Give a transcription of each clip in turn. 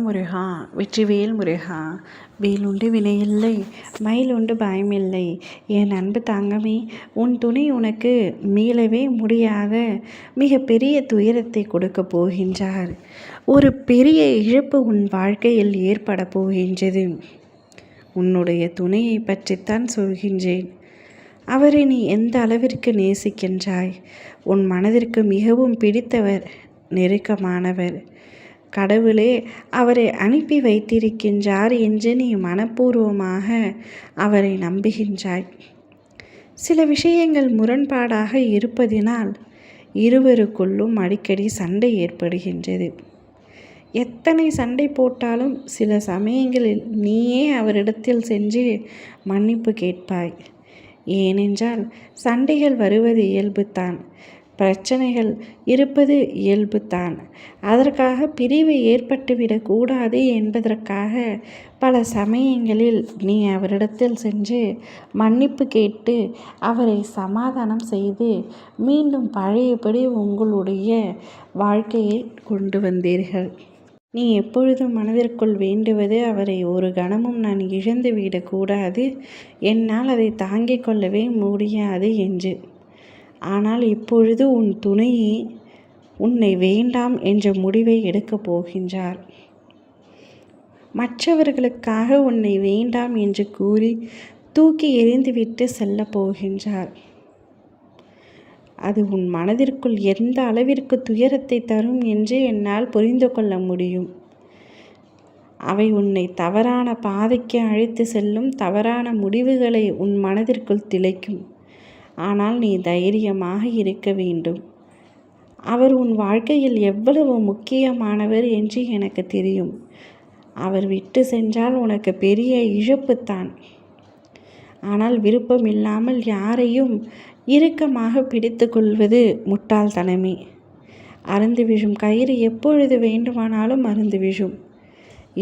முருகா வெற்றிவேல் முருகா. வேலுண்டு வினையில்லை, மயிலுண்டு பயமில்லை. என் அன்பு தங்கமே, உன் துணை உனக்கு மீளவே முடியாத மிக பெரிய துயரத்தை கொடுக்க போகின்றார். ஒரு பெரிய இழப்பு உன் வாழ்க்கையில் ஏற்பட போகின்றது. உன்னுடைய துணையை பற்றித்தான் சொல்கின்றேன். அவரை நீ எந்த அளவிற்கு நேசிக்கின்றாய்? உன் மனதிற்கு மிகவும் பிடித்தவர், நெருக்கமானவர். கடவுளே அவரை அனுப்பி வைத்திருக்கின்றார் என்று நீ மனப்பூர்வமாக அவரை நம்புகின்றாய். சில விஷயங்கள் முரண்பாடாக இருப்பதினால் இருவருக்குள்ளும் அடிக்கடி சண்டை ஏற்படுகின்றது. எத்தனை சண்டை போட்டாலும் சில சமயங்களில் நீயே அவரிடத்தில் சென்று மன்னிப்பு கேட்பாய். ஏனென்றால் சண்டைகள் வருவது இயல்புத்தான், பிரச்சனைகள் இருப்பது இயல்புத்தான். அதற்காக பிரிவு ஏற்பட்டுவிடக்கூடாது என்பதற்காக பல சமயங்களில் நீ அவரிடத்தில் சென்று மன்னிப்பு கேட்டு அவரை சமாதானம் செய்து மீண்டும் பழையபடி உங்களுடைய வாழ்க்கையை கொண்டு வந்தீர்கள். நீ எப்பொழுதும் மனதிற்குள் வேண்டுவது, அவரை ஒரு கணமும் நான் இழந்து விடக்கூடாது, என்னால் அதை தாங்கிக் கொள்ளவே முடியாது என்று. ஆனால் இப்பொழுது உன் துணையே உன்னை வேண்டாம் என்ற முடிவை எடுக்கப் போகின்றார். மற்றவர்களுக்காக உன்னை வேண்டாம் என்று கூறி தூக்கி எறிந்துவிட்டு செல்ல போகின்றார். அது உன் மனதிற்குள் எந்த அளவிற்கு துயரத்தை தரும் என்று என்னால் புரிந்து கொள்ள முடியும். அவை உன்னை தவறான பாதைக்கு அழைத்து செல்லும், தவறான முடிவுகளை உன் மனதிற்குள் திளைக்கும். ஆனால் நீ தைரியமாக இருக்க வேண்டும். அவர் உன் வாழ்க்கையில் எவ்வளவு முக்கியமானவர் என்று எனக்கு தெரியும். அவர் விட்டு சென்றால் உனக்கு பெரிய இழப்புத்தான். ஆனால் விருப்பம் இல்லாமல் யாரையும் இறுக்கமாக பிடித்து கொள்வது முட்டாள்தனமே. அறுந்து விழும் கயிறு எப்பொழுது வேண்டுமானாலும் அறுந்து விழும்.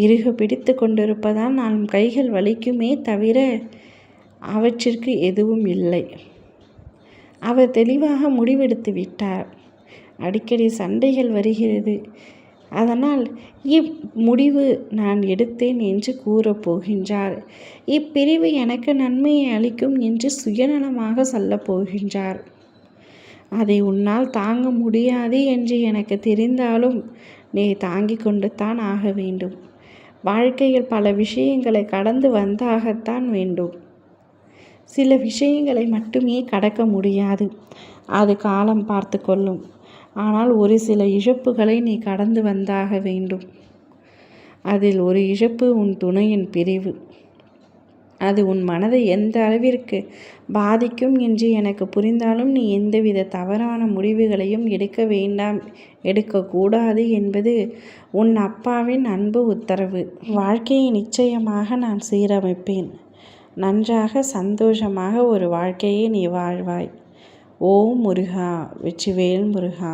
இறுக பிடித்து கொண்டிருப்பதால் நம் கைகள் வலிக்குமே தவிர அவற்றிற்கு எதுவும் இல்லை. அவர் தெளிவாக முடிவெடுத்து விட்டார். அடிக்கடி சண்டைகள் வருகிறது. அதனால் இம்முடிவு நான் எடுத்தேன் என்று கூறப்போகின்றார். இப்பிரிவு எனக்கு நன்மையை அளிக்கும் என்று சுயநலமாக சொல்லப் போகின்றார். அதை உன்னால் தாங்க முடியாது என்று எனக்கு தெரிந்தாலும் நீ தாங்கிக் கொண்டு தான் ஆக வேண்டும். வாழ்க்கையில் பல விஷயங்களை கடந்து வந்தாகத்தான் வேண்டும். சில விஷயங்களை மட்டுமே கடக்க முடியாது, அது காலம் பார்த்து கொள்ளும். ஆனால் ஒரு சில இழப்புகளை நீ கடந்து வந்தாக வேண்டும். அதில் ஒரு இழப்பு உன் துணையின் பிரிவு. அது உன் மனதை எந்த அளவிற்கு பாதிக்கும் என்று எனக்கு புரிந்தாலும் நீ எந்தவித தவறான முடிவுகளையும் எடுக்க வேண்டாம், எடுக்கக்கூடாது என்பது உன் அப்பாவின் அன்பு உத்தரவு. வாழ்க்கையை நிச்சயமாக நான் சீரமைப்பேன். நன்றாக சந்தோஷமாக ஒரு வாழ்க்கையை நீ வாழ்வாய். ஓம் முருகா வெற்றிவேல் முருகா.